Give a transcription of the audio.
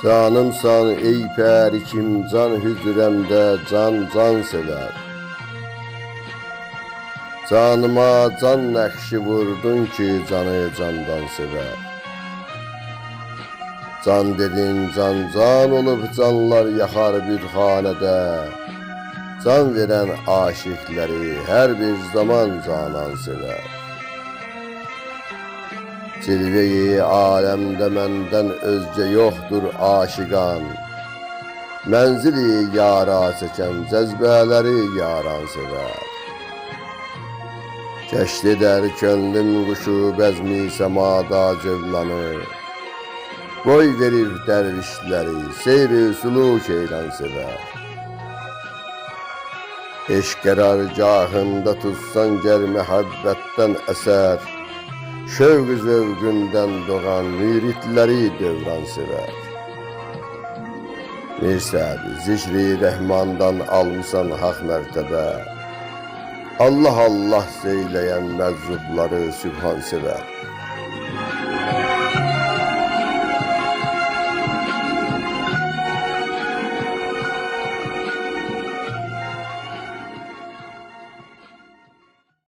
Canımsan ey pərikim, can hüzürəmdə can sever. Canıma can nəqşi vurdun ki, canı candan sever. Can dedin can olub canlar yaxar bir xanədə. Can verən aşiqləri hər bir zaman canan sever. Cilveyi aləmdə məndən özgə yoxdur aşiqan. Mənzili yara çəkən cəzbələri yaran sever. Kəşf edər könlüm quşu bəzmi səmada cövlanır. Boy verir dərvişləri seyr-i suluk eylan sever. Eşq qərargahında tutsan gər məhəbbətdən əsər. Şövq-ü zövqündən doğan müritləri dövran sever. Mirsəd, zikri rəhmandan almısan haq mərtəbə. Allah Allah söyləyən məczubları sübhan sever.